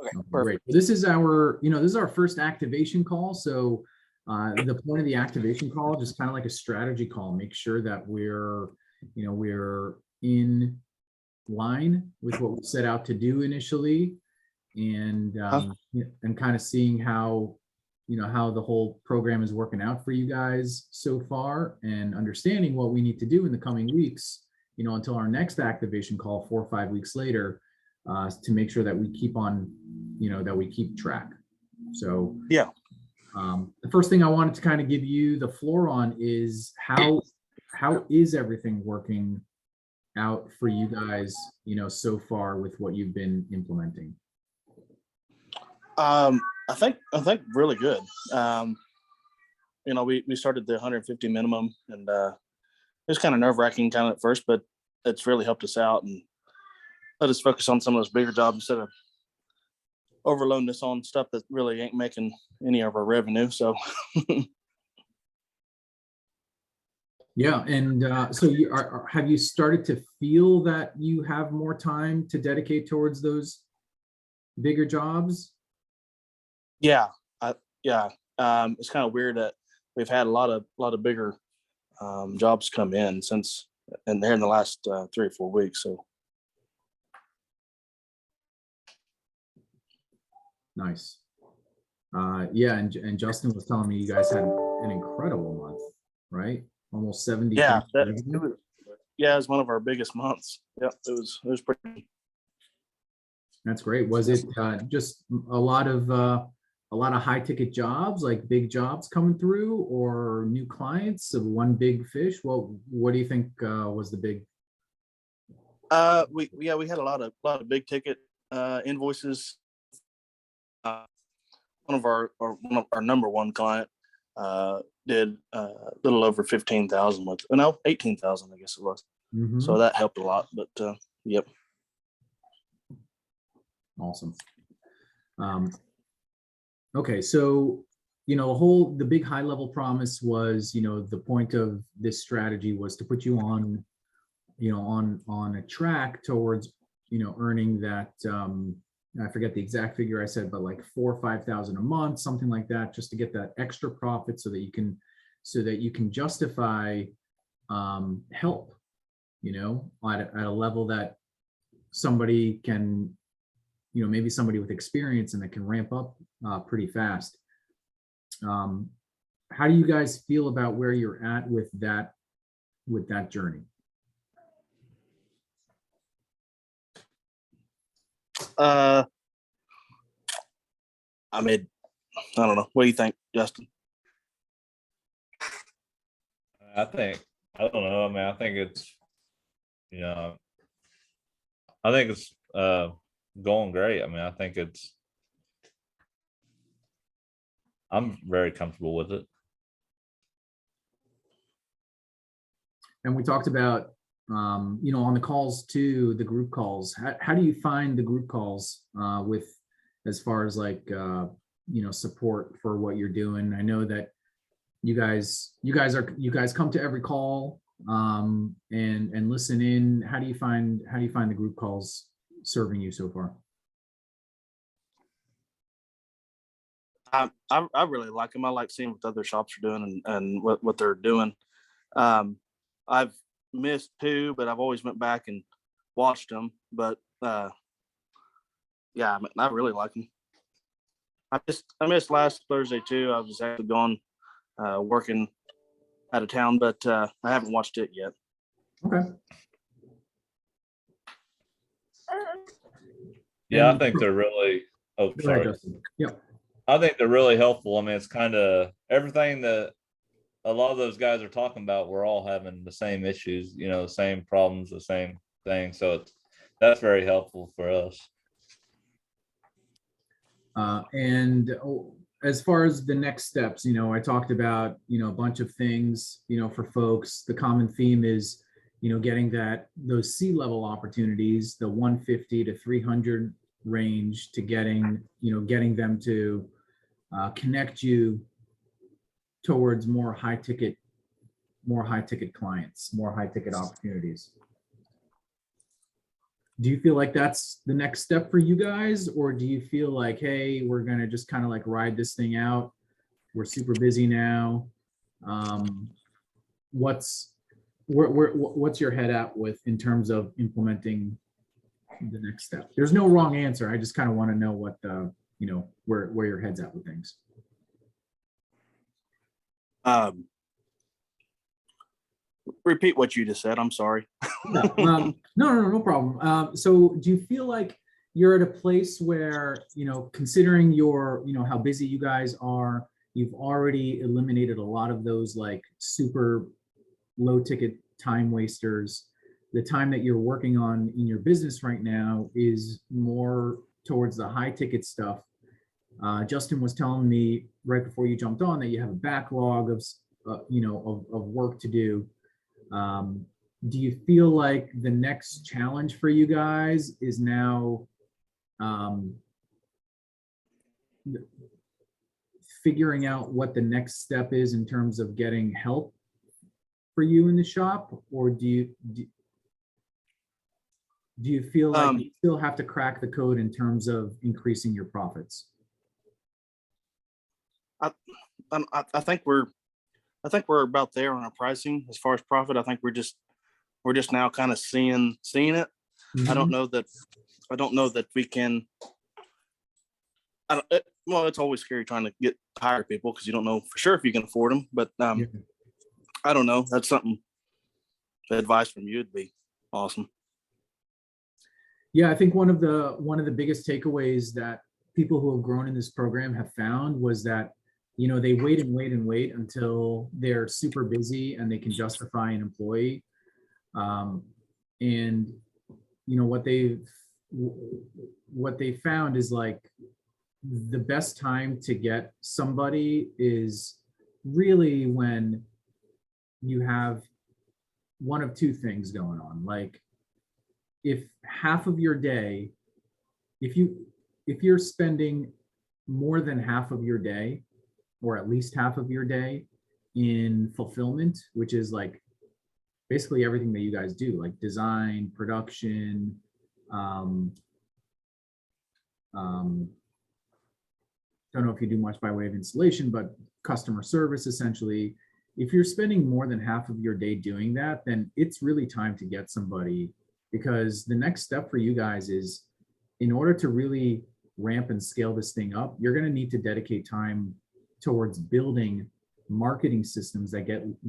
Okay, Okay, great. perfect. This is our, this is our first activation call. So the point of the activation call, just kind of like a strategy call, make sure that we're in line with what we set out to do initially, and Huh? and kind of seeing how, how the whole program is working out for you guys so far, and understanding what we need to do in the coming weeks, until our next activation call 4 or 5 weeks later, to make sure that we keep on, that we keep track. So Yeah. the first thing I wanted to kind of give you the floor on is how is everything working out for you guys, so far with what you've been implementing? I think really good. We started the 150 minimum, and it was kind of nerve-wracking kind of at first, but it's really helped us out and let us focus on some of those bigger jobs instead of overloading this on stuff that really ain't making any of our revenue. So Yeah, and so have you started to feel that you have more time to dedicate towards those bigger jobs? yeah, it's kind of weird that we've had a lot of bigger jobs come in and they're in the last 3 or 4 weeks. So Nice. Yeah, and Justin was telling me you guys had an incredible month, right? Almost 70. yeah, it was one of our biggest months. Yeah, it was pretty. That's great. Was it just a lot of high ticket jobs, like big jobs coming through, or new clients of one big fish? Well, what do you think was the big? We had a lot of big ticket invoices. One of our number one client did a little over 15,000 with, no, 18,000, I guess it was. Mhm. So that helped a lot. But yep. Awesome. Okay, so the big high level promise was, the point of this strategy was to put you on, on a track towards, earning that, I forget the exact figure I said, but like 4,000 or 5,000 a month, something like that, just to get that extra profit so that you can justify help, at a level that somebody can, maybe somebody with experience and that can ramp up pretty fast. How do you guys feel about where you're at with that journey? I mean, I don't know. What do you think, Justin? I don't know. I mean, I think it's, going great. I mean, I'm very comfortable with it. And we talked about, on the calls too, the group calls. How do you find the group calls with, as far as like, support for what you're doing? I know that you guys come to every call and listen in. How do you find the group calls serving you so far? I really like them. I like seeing what other shops are doing and what they're doing. I've missed 2, but I've always went back and watched them. But yeah, I really like them. I missed last Thursday too. I was actually gone working out of town, but I haven't watched it yet. Okay. Yeah, I think they're really. Oh, sorry. Yeah. I think they're really helpful. I mean, it's kind of everything that a lot of those guys are talking about. We're all having the same issues, the same problems, the same thing. So that's very helpful for us. And as far as the next steps, I talked about, a bunch of things, for folks. The common theme is, getting those C-level opportunities, the 150 to 300 range, to getting them to connect you towards more high ticket clients, more high ticket opportunities. do you feel like that's the next step for you guys? Or do you feel like, hey, we're gonna just kind of like ride this thing out? We're super busy now. What's what's your head at with in terms of implementing the next step? There's no wrong answer. I just kind of want to know what the, where your head's at with things. Repeat what you just said. I'm sorry. Yeah, no problem. So do you feel like you're at a place where, considering your, how busy you guys are, you've already eliminated a lot of those like super low ticket time wasters. The time that you're working on in your business right now is more towards the high ticket stuff. Justin was telling me right before you jumped on that you have a backlog of work to do. Do you feel like the next challenge for you guys is now figuring out what the next step is in terms of getting help for you in the shop? Or do you feel like you still have to crack the code in terms of increasing your profits? I think we're about there on our pricing as far as profit. I think we're just now kind of seeing it. I don't know that we can. Well, it's always scary trying to hire people because you don't know for sure if you can afford them. But I don't know. That's something. The advice from you would be awesome. Yeah, I think one of the biggest takeaways that people who have grown in this program have found was that, they wait until they're super busy and they can justify an employee. And what they found is like the best time to get somebody is really when you have one of two things going on. Like if half of your day, if you're spending more than half of your day, or at least half of your day in fulfillment, which is like basically everything that you guys do, like design, production, don't know if you do much by way of installation, but customer service essentially. If you're spending more than half of your day doing that, then it's really time to get somebody, because the next step for you guys is, in order to really ramp and scale this thing up, you're going to need to dedicate time towards building marketing systems that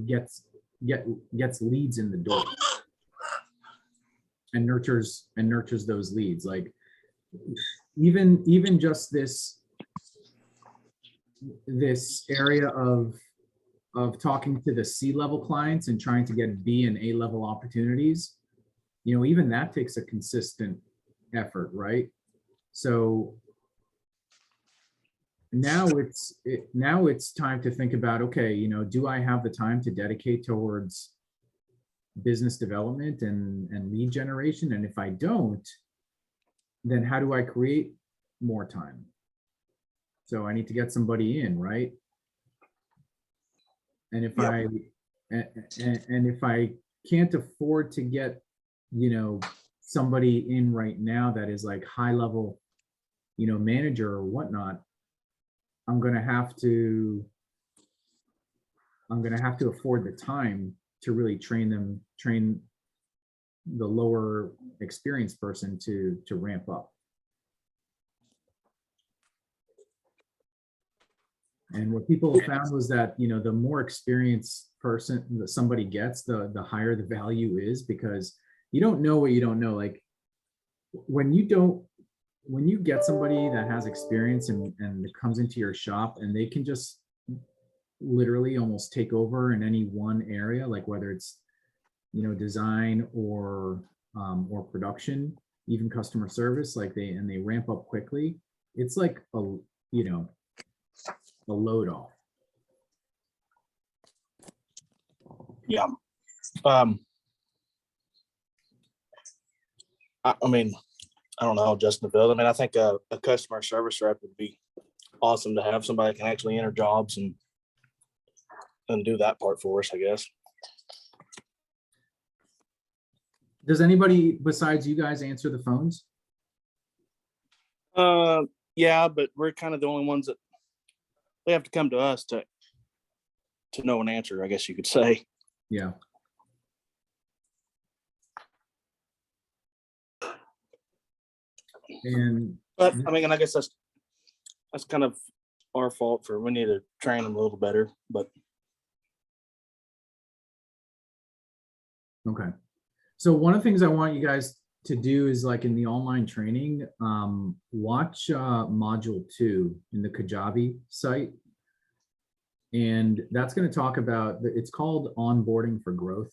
gets leads in the door and nurtures those leads. Like even just this area of talking to the C-level clients and trying to get B and A level opportunities, even that takes a consistent effort, right? So now it's time to think about, okay, do I have the time to dedicate towards business development and lead generation? And if I don't, then how do I create more time? So I need to get somebody in, right? And if I can't afford to get, somebody in right now that is like high level, manager or whatnot, I'm going to have to afford the time to really train the lower experienced person to ramp up. And what people found was that, the more experienced person that somebody gets, the higher the value is, because you don't know what you don't know. Like when you get somebody that has experience and comes into your shop and they can just literally almost take over in any one area, like whether it's, design or production, even customer service, like they ramp up quickly. It's like a load off. Yeah. I mean, I don't know, Justin to build. I mean, I think a customer service rep would be awesome to have, somebody that can actually enter jobs and do that part for us, I guess. Does anybody besides you guys answer the phones? Yeah, but we're kind of the only ones that they have to come to us to know an answer, I guess you could say. Yeah. And But I mean, and I guess that's kind of our fault for we need to train them a little better. But okay. So one of the things I want you guys to do is like in the online training, watch module 2 in the Kajabi site. And that's going to talk about, it's called onboarding for growth.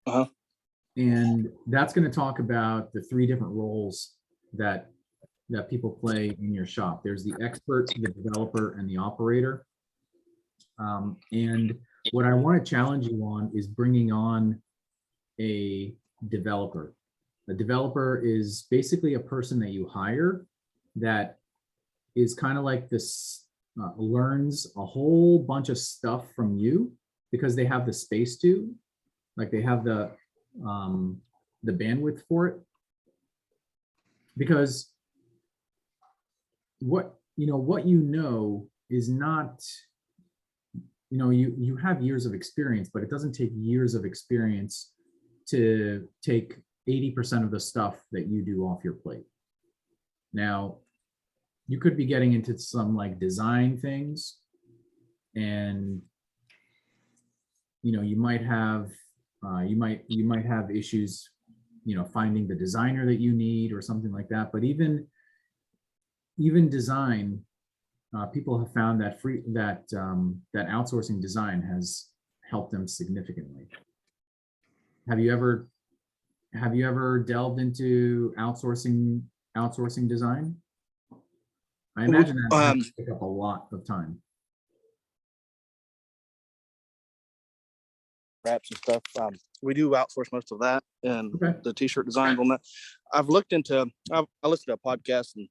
Uh-huh. And that's going to talk about the 3 different roles that people play in your shop. There's the expert, the developer, and the operator. And what I want to challenge you on is bringing on a developer. A developer is basically a person that you hire that is kind of like this, learns a whole bunch of stuff from you because they have the space to, like they have the bandwidth for it. Because what you know is not, you have years of experience, but it doesn't take years of experience to take 80% of the stuff that you do off your plate. Now, you could be getting into some like design things, and you might have issues, finding the designer that you need or something like that. But even design, people have found that that outsourcing design has helped them significantly. Have you ever delved into outsourcing design? I imagine that has to take up a lot of time. wraps and stuff. We do outsource most of that and Okay. the t-shirt designs on that. I've looked into, I listened to a podcast and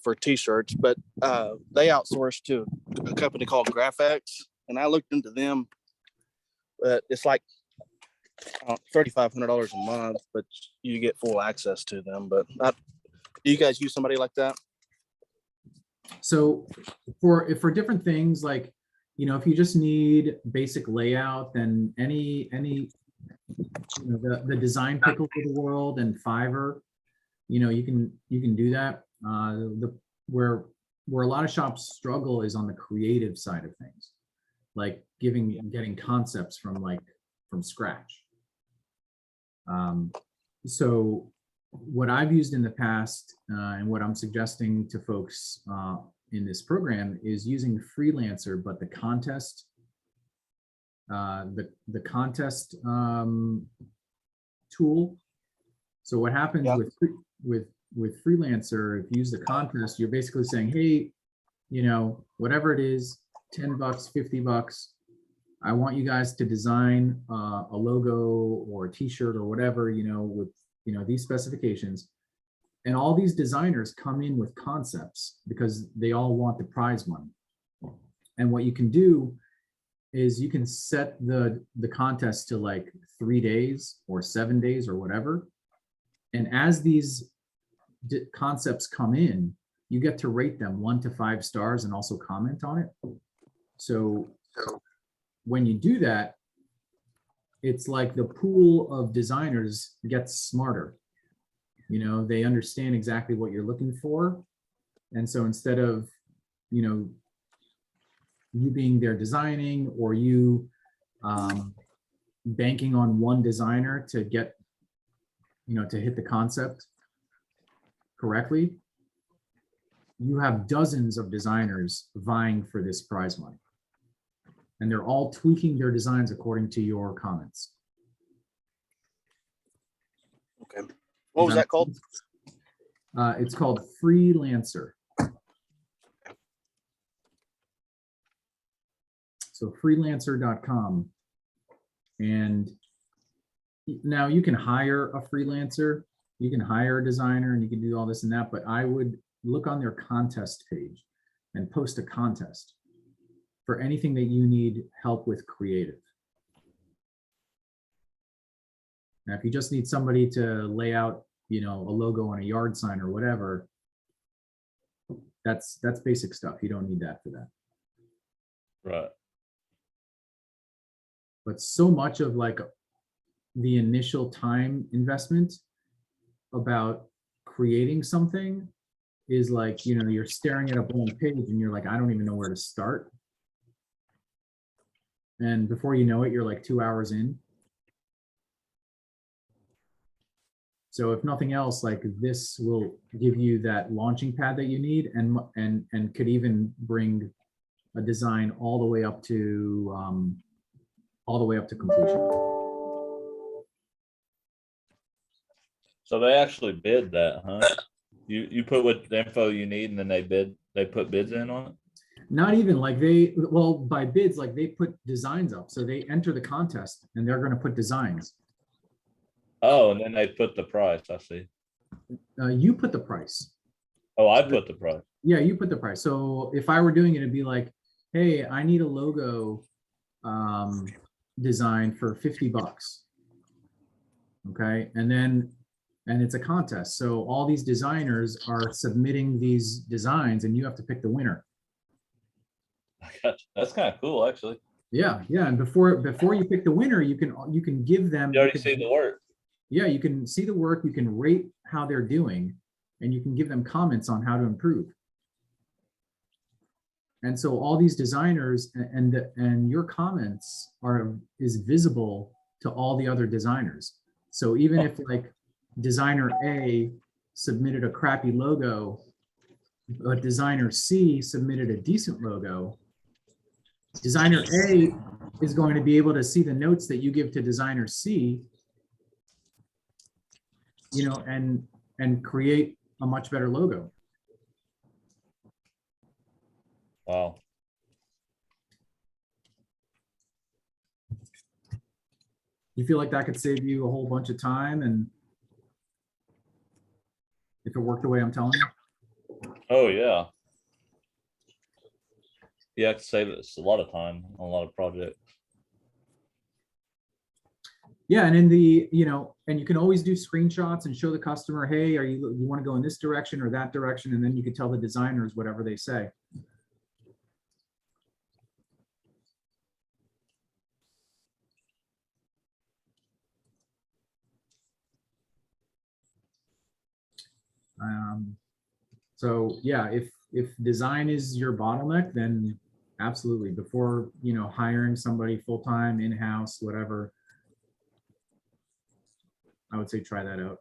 for t-shirts, but they outsource to a company called GraphX, and I looked into them. It's like $3,500 a month, but you get full access to them. But do you guys use somebody like that? So for different things, like, if you just need basic layout, then any the Design Pickle of the world and Fiverr, you can do that. Where a lot of shops struggle is on the creative side of things, like getting concepts from scratch. So what I've used in the past, and what I'm suggesting to folks in this program, is using Freelancer, but the contest, the contest tool. So what happens with Freelancer, if you use the contest, you're basically saying, hey, whatever it is, $10, $50. I want you guys to design a logo or a t-shirt or whatever, with these specifications. And all these designers come in with concepts because they all want the prize money. And what you can do is you can set the contest to like 3 days or 7 days or whatever. And as these concepts come in, you get to rate them 1 to 5 stars and also comment on it. So when you do that, it's like the pool of designers gets smarter. They understand exactly what you're looking for. And so instead of, you being there designing, or you banking on one designer to get, to hit the concept correctly, you have dozens of designers vying for this prize money. And they're all tweaking their designs according to your comments. Okay. What was that called? It's called Freelancer. So freelancer.com. And now you can hire a freelancer, you can hire a designer, and you can do all this and that, but I would look on their contest page and post a contest for anything that you need help with creative. Now, if you just need somebody to lay out, you know, a logo on a yard sign or whatever, that's basic stuff. You don't need that for that. Right. But so much of like the initial time investment about creating something is like, you know, you're staring at a blank page and you're like, I don't even know where to start. And before you know it, you're like 2 hours in. So if nothing else, like this will give you that launching pad that you need, and could even bring a design all the way up to completion. So they actually bid that, huh? You put what the info you need and then they put bids in on it? Not even like well, by bids, like they put designs up. So they enter the contest and they're going to put designs. Oh, and then they put the price, I see. You put the price. Oh, I put the price. Yeah, you put the price. So if I were doing it, it'd be like, hey, I need a logo design for $50. Okay. And it's a contest. So all these designers are submitting these designs and you have to pick the winner. That's kind of cool, actually. Yeah. Yeah. And before you pick the winner, you can give them, You already see the work. yeah, you can see the work, you can rate how they're doing, and you can give them comments on how to improve. And so all these designers and your comments is visible to all the other designers. So even if like designer A submitted a crappy logo, but designer C submitted a decent logo, designer A is going to be able to see the notes that you give to designer C, you know, and create a much better logo. Wow. You feel like that could save you a whole bunch of time, and if it worked the way I'm telling you? Oh, yeah. Yeah, I could save us a lot of time on a lot of projects. Yeah, and in the, you know, and you can always do screenshots and show the customer, hey, you want to go in this direction or that direction, and then you can tell the designers whatever they say. So yeah, if design is your bottleneck, then absolutely, before, you know, hiring somebody full-time, in-house, whatever, I would say try that out.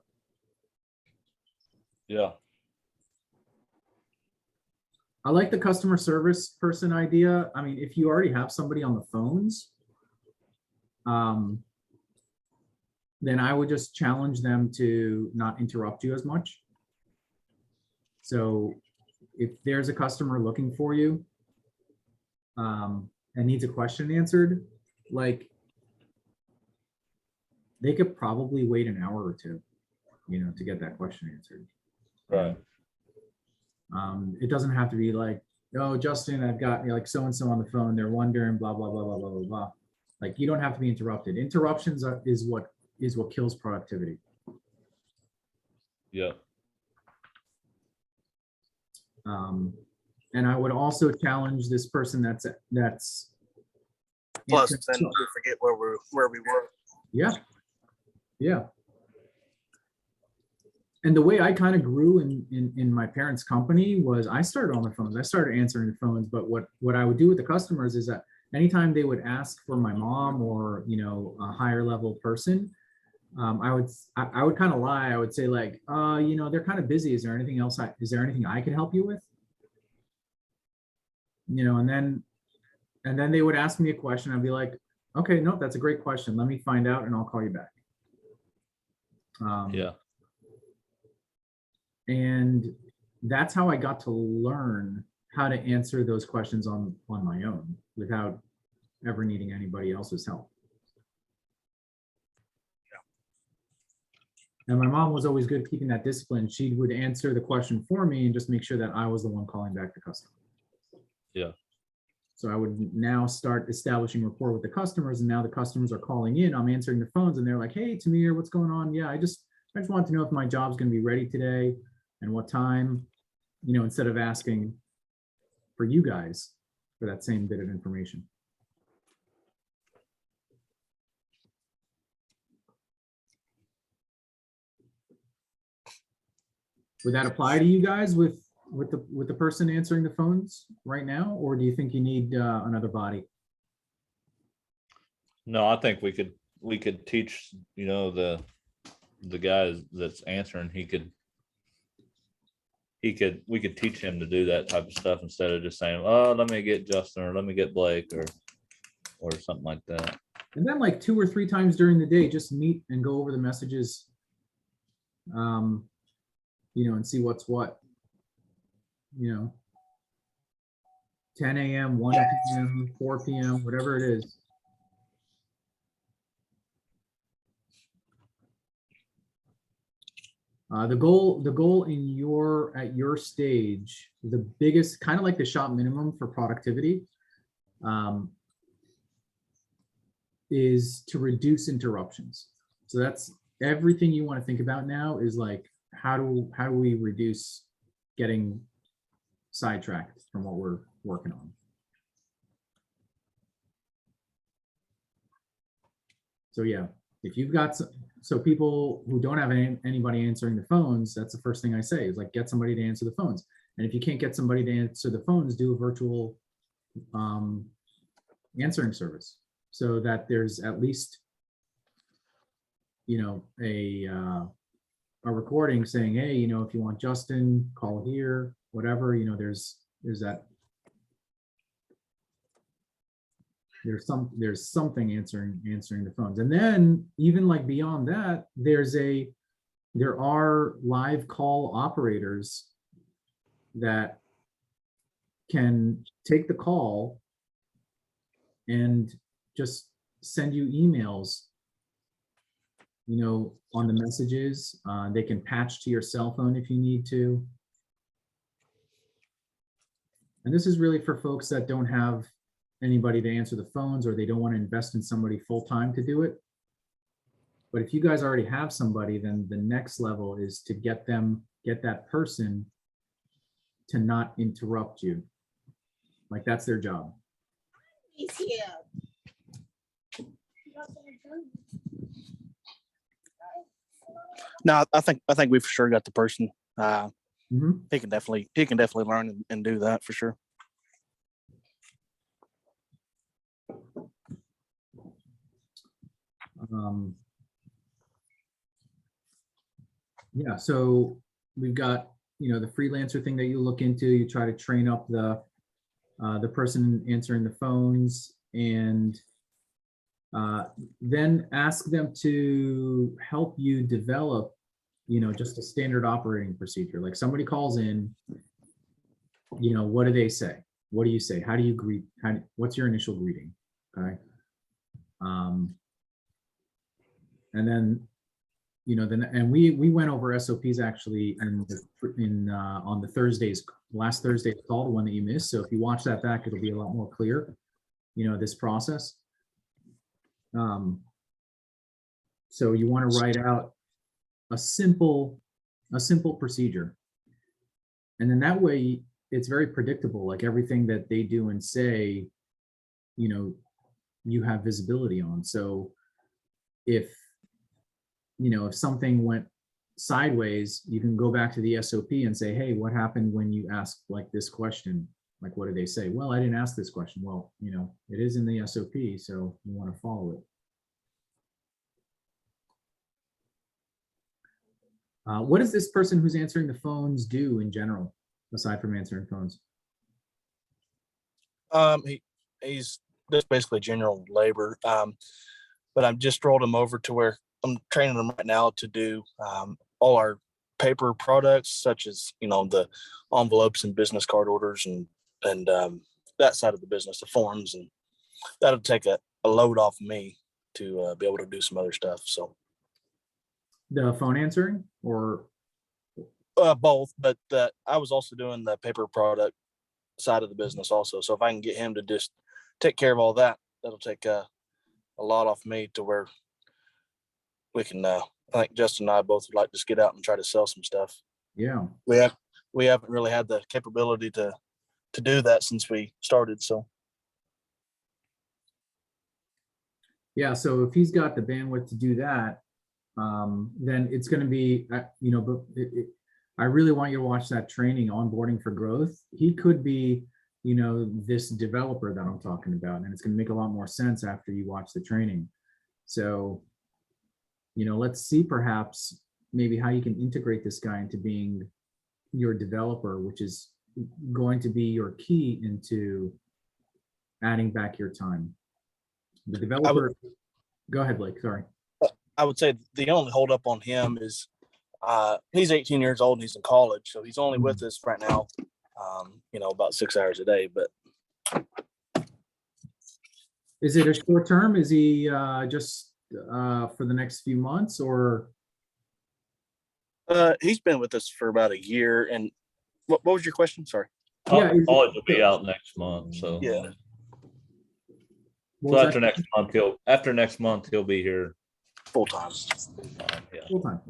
Yeah. I like the customer service person idea. I mean, if you already have somebody on the phones, then I would just challenge them to not interrupt you as much. So if there's a customer looking for you and needs a question answered, like they could probably wait an hour or two, you know, to get that question answered. Right. It doesn't have to be like, oh, Justin, I've got, you know, like so-and-so on the phone, they're wondering, blah, blah, blah, blah, blah, blah, blah. Like you don't have to be interrupted. Interruptions is what kills productivity. Yeah. And I would also challenge this person that's Plus, then we forget where we were. Yeah. Yeah. And the way I kind of grew in my parents' company was I started on the phones. I started answering the phones, but what I would do with the customers is that anytime they would ask for my mom or, you know, a higher level person, I would kind of lie. I would say like, you know, they're kind of busy. Is there anything else? Is there anything I can help you with? You know, and then they would ask me a question. I'd be like, okay, no, that's a great question. Let me find out and I'll call you back. Yeah. And that's how I got to learn how to answer those questions on my own without ever needing anybody else's help. And my mom was always good at keeping that discipline. She would answer the question for me and just make sure that I was the one calling back the customer. Yeah. So I would now start establishing rapport with the customers, and now the customers are calling in. I'm answering the phones, and they're like, "Hey, Tamir, what's going on? Yeah, I just want to know if my job's going to be ready today and what time." Instead of asking for you guys for that same bit of information. Would that apply to you guys with the person answering the phones right now, or do you think you need another body? No, I think we could teach, the guys that's answering, we could teach him to do that type of stuff instead of just saying, "Oh, let me get Justin," or "Let me get Blake," or something like that. And then like 2 or 3 times during the day, just meet and go over the messages, and see what's what, 10 a.m., 1 p.m., 4 p.m., whatever it is. The goal at your stage, the biggest, kind of like the shop minimum for productivity, is to reduce interruptions. So that's everything you want to think about now, is like, how do we reduce getting sidetracked from what we're working on? So yeah, if you've got so people who don't have anybody answering the phones, that's the first thing I say, is like, get somebody to answer the phones. And if you can't get somebody to answer the phones, do a virtual answering service, so that there's at least a recording saying, "Hey, if you want Justin, call here," whatever. There's that. There's something answering the phones. And then even like beyond that, there are live call operators that can take the call and just send you emails, on the messages. They can patch to your cell phone if you need to. And this is really for folks that don't have anybody to answer the phones, or they don't want to invest in somebody full-time to do it. But if you guys already have somebody, then the next level is to get that person to not interrupt you. Like, that's their job. He's here. No, I think we for sure got the person. Mhm. He can definitely learn and do that for sure. Yeah, so we've got, the freelancer thing that you look into. You try to train up the person answering the phones, and then ask them to help you develop, just a standard operating procedure. Like, somebody calls in, what do they say? What do you say? How do you greet? What's your initial greeting? Okay. And then, and we went over SOPs actually on the last Thursday's call, the one that you missed. So if you watch that back, it'll be a lot more clear, this process. So you want to write out a simple procedure, and then that way it's very predictable. Like, everything that they do and say, you have visibility on. So if something went sideways, you can go back to the SOP and say, "Hey, what happened when you asked like this question? Like, what did they say?" "Well, I didn't ask this question." "Well, it is in the SOP, so you want to follow it." What does this person who's answering the phones do in general, aside from answering phones? He's just basically general labor. But I've just rolled him over to where I'm training him right now to do all our paper products, such as the envelopes and business card orders and that side of the business, the forms, and that'll take a load off me to be able to do some other stuff. So The phone answering, or both, but I was also doing the paper product side of the business also. So if I can get him to just take care of all that, that'll take a lot off me to where we can. I think Justin and I both would like to just get out and try to sell some stuff. Yeah. We haven't really had the capability to do that since we started. So Yeah, so if he's got the bandwidth to do that, then it's going to be, but I really want you to watch that training, Onboarding for Growth. He could be, this developer that I'm talking about, and it's going to make a lot more sense after you watch the training. So, let's see perhaps maybe how you can integrate this guy into being your developer, which is going to be your key into adding back your time. The developer, go ahead, Blake, sorry. I would say the only holdup on him is he's 18 years old and he's in college. So he's only with us right now, about 6 hours a day. But is it a short term? Is he just for the next few months, or? He's been with us for about a year. And what was your question? Sorry. Yeah, College will be out next month, so. Yeah. What So was after that? next month, he'll be here. Full time. Yeah. Full time.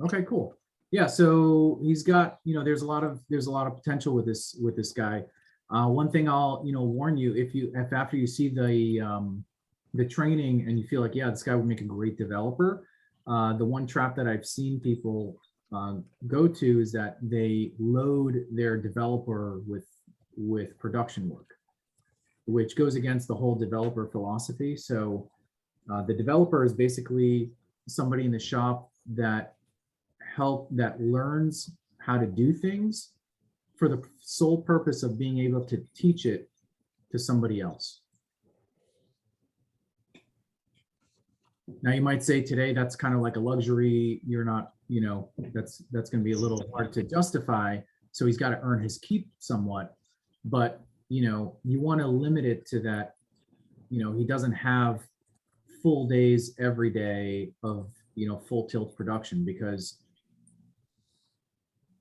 Okay, cool. Yeah, so he's got, there's a lot of potential with this guy. One thing I'll, warn you, if after you see the training and you feel like, yeah, this guy would make a great developer, the one trap that I've seen people go to is that they load their developer with production work, which goes against the whole developer philosophy. So the developer is basically somebody in the shop that learns how to do things for the sole purpose of being able to teach it to somebody else. Now you might say today that's kind of like a luxury. You're not, that's going to be a little hard to justify. So he's got to earn his keep somewhat, but you want to limit it to that, he doesn't have full days every day of, full tilt production, because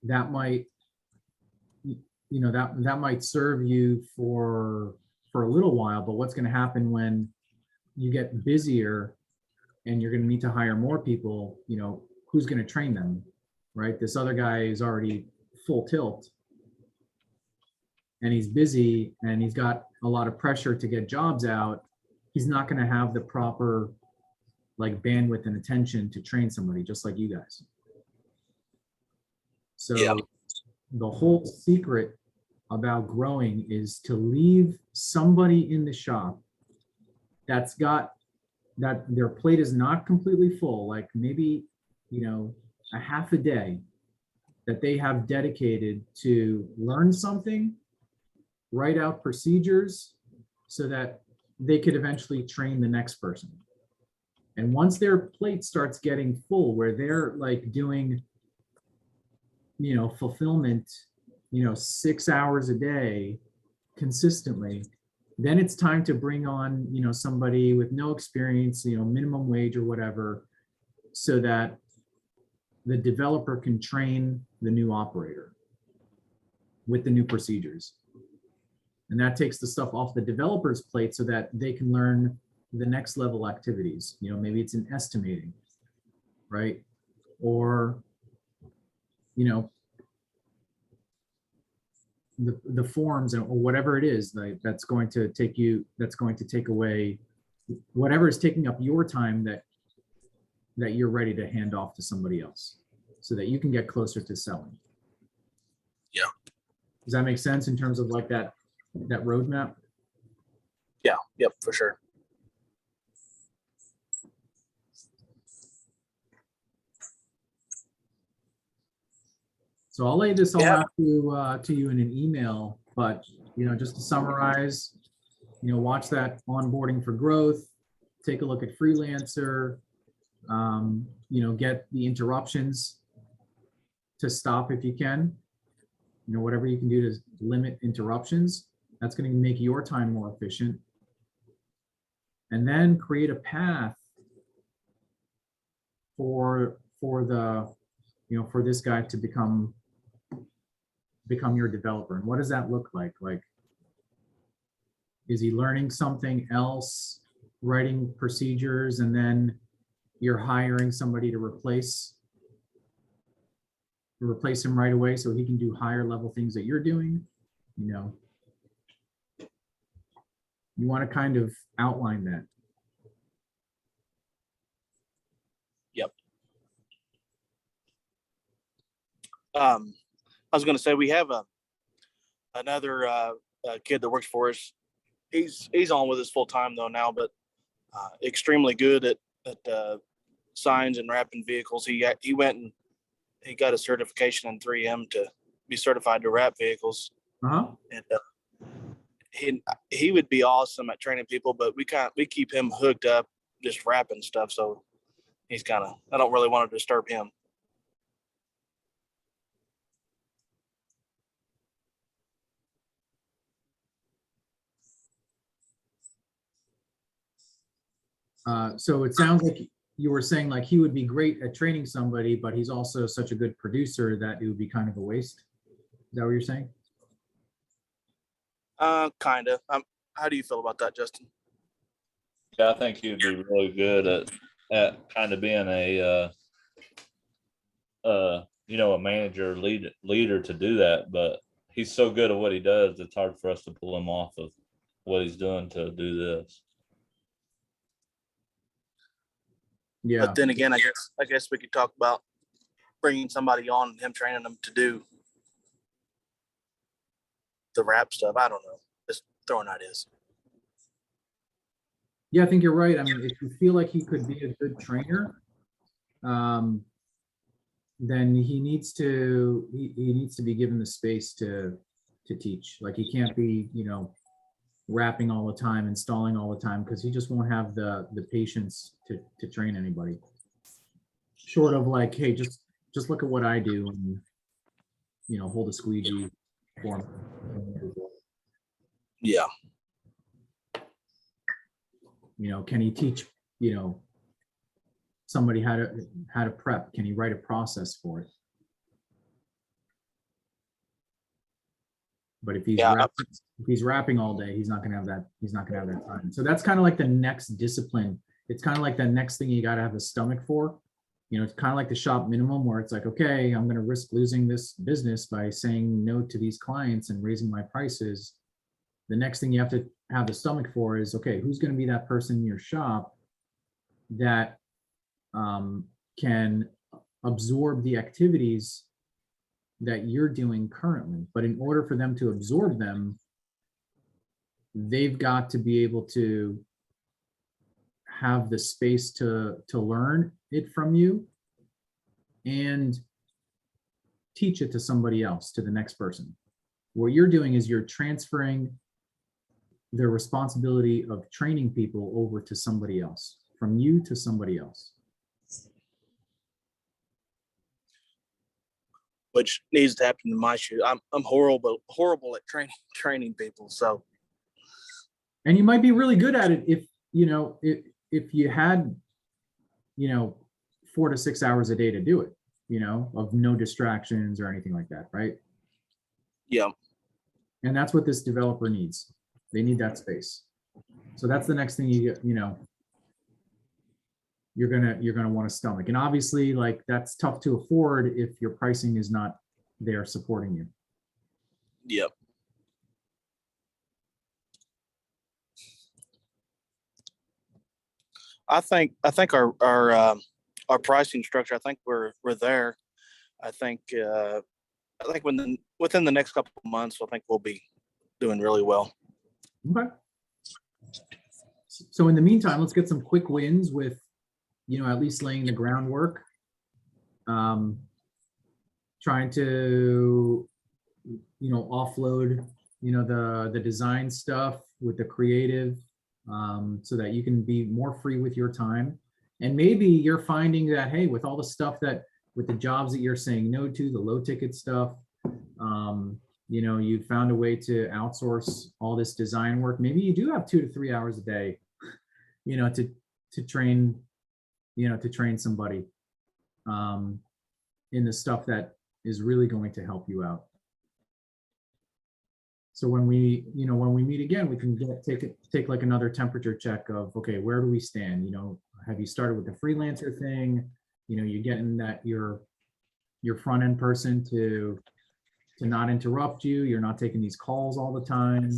that might, that might serve you for a little while, but what's going to happen when you get busier and you're going to need to hire more people, who's going to train them, right? This other guy is already full tilt and he's busy and he's got a lot of pressure to get jobs out. He's not going to have the proper bandwidth and attention to train somebody just like you guys. So Yeah. The whole secret about growing is to leave somebody in the shop that's got that their plate is not completely full, like maybe, a half a day that they have dedicated to learn something, write out procedures so that they could eventually train the next person. And once their plate starts getting full, where they're doing, fulfillment, 6 hours a day consistently, then it's time to bring on, somebody with no experience, minimum wage or whatever, so that the developer can train the new operator with the new procedures. And that takes the stuff off the developer's plate so that they can learn the next level activities. Maybe it's in estimating, right? Or, the forms or whatever it is that's going to take away whatever is taking up your time that you're ready to hand off to somebody else so that you can get closer to selling. Yeah. Does that make sense in terms of that roadmap? Yeah. Yep. For sure. So I'll lay this all out to you in an email, but just to summarize, watch that Onboarding for Growth, take a look at Freelancer, get the interruptions to stop if you can, whatever you can do to limit interruptions. That's going to make your time more efficient. And then create a path for this guy to become become your developer? And what does that look like? Like, is he learning something else, writing procedures, and then you're hiring somebody to replace him right away so he can do higher level things that you're doing? You know, you want to kind of outline that. I was going to say we have another kid that works for us. He's on with us full time though now, but extremely good at signs and wrapping vehicles. He went and he got a certification in 3M to be certified to wrap vehicles, Uh-huh. and he would be awesome at training people. But we keep him hooked up just wrapping stuff, so he's I don't really want to disturb him. So it sounds like you were saying like he would be great at training somebody, but he's also such a good producer that it would be kind of a waste. Is that what you're saying? Kind of. How do you feel about that, Justin? Yeah, I think he would be really good at kind of being a a manager leader to do that, but he's so good at what he does, it's hard for us to pull him off of what he's doing to do this. Yeah. But then again, I guess we could talk about bringing somebody on and him training them to do the wrap stuff. I don't know. Just throwing ideas. Yeah, I think you're right. I mean, if you feel like he could be a good trainer, then he needs to be given the space to teach. Like he can't be, wrapping all the time, installing all the time, because he just won't have the patience to train anybody. Short of like, hey, just look at what I do and hold a squeegee for him. Yeah. Can he teach, somebody how to prep? Can he write a process for it? But if he's rapping all day, he's not gonna have that. He's not gonna have that time. So that's kind of like the next discipline. It's kind of like the next thing you got to have the stomach for. It's kind of like the shop minimum, where it's like, okay, I'm gonna risk losing this business by saying no to these clients and raising my prices. The next thing you have to have the stomach for is, okay, who's going to be that person in your shop that can absorb the activities that you're doing currently. But in order for them to absorb them, they've got to be able to have the space to learn it from you and teach it to somebody else, to the next person. What you're doing is you're transferring the responsibility of training people over to somebody else, from you to somebody else. Which needs to happen in my shoes. I'm horrible at training people. So, and you might be really good at it if you had 4 to 6 hours a day to do it, of no distractions or anything like that, right? Yeah. And that's what this developer needs. They need that space. So that's the next thing you're gonna want to stomach. And obviously, like, that's tough to afford if your pricing is not there supporting you. Yep. I think our pricing structure, I think we're there. I think within the next couple of months, I think we'll be doing really well. Okay. So in the meantime, let's get some quick wins with, at least laying the groundwork. Trying to, offload, the design stuff with the creative, so that you can be more free with your time. And maybe you're finding that, hey, with all the stuff with the jobs that you're saying no to, the low ticket stuff, you found a way to outsource all this design work. Maybe you do have 2 to 3 hours a day, to train, to train somebody in the stuff that is really going to help you out. So when we, when we meet again, we can take like another temperature check of, okay, where do we stand? Have you started with the freelancer thing? You're getting that your front end person to not interrupt you. You're not taking these calls all the time.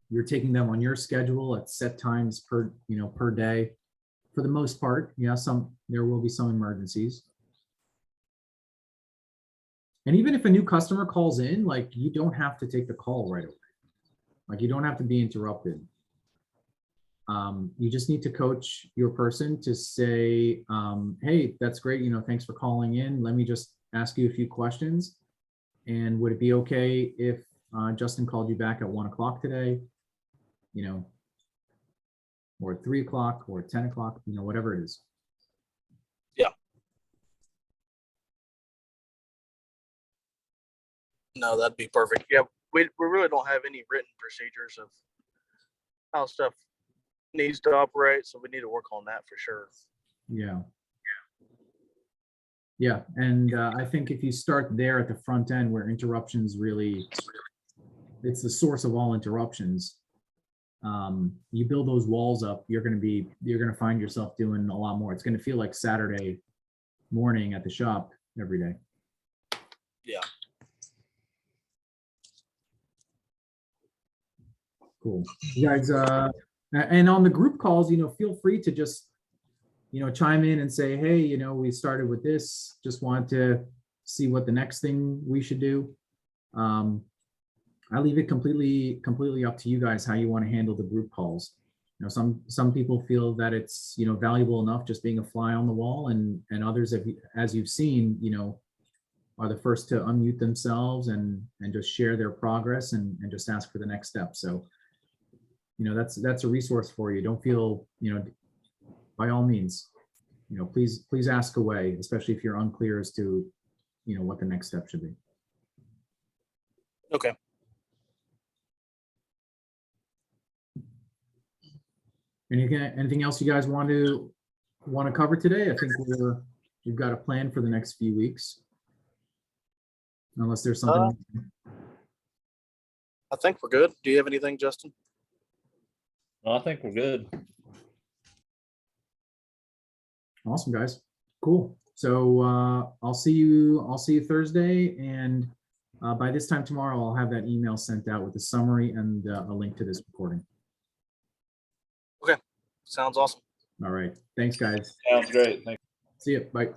You're taking them on your schedule at set times per day. For the most part, yeah, there will be some emergencies. And even if a new customer calls in, like, you don't have to take the call right away. Like, you don't have to be interrupted. You just need to coach your person to say, hey, that's great. Thanks for calling in. Let me just ask you a few questions. And would it be okay if Justin called you back at 1 o'clock today? Or at 3 o'clock or 10 o'clock, whatever it is. No, that'd be perfect. Yeah, we really don't have any written procedures of how stuff needs to operate, so we need to work on that for sure. Yeah. Yeah, and I think if you start there at the front end where interruptions really, it's the source of all interruptions. You build those walls up, you're gonna find yourself doing a lot more. It's gonna feel like Saturday morning at the shop every day. Yeah. Cool. You guys, and on the group calls, feel free to just, chime in and say, hey, we started with this, just want to see what the next thing we should do. I leave it completely up to you guys how you want to handle the group calls. Some people feel that it's, valuable enough just being a fly on the wall, and others, as you've seen, are the first to unmute themselves and just share their progress and just ask for the next step. So, that's a resource for you. Don't feel, by all means, please ask away, especially if you're unclear as to, what the next step should be. Okay. Anything else you guys want to cover today? I think we've got a plan for the next few weeks. Unless there's something. I think we're good. Do you have anything, Justin? No, I think we're good. Awesome, guys. Cool. So I'll see you Thursday, and by this time tomorrow, I'll have that email sent out with a summary and a link to this recording. Okay. Sounds awesome. All right. Thanks, guys. Sounds great. Thank you. See you. Bye.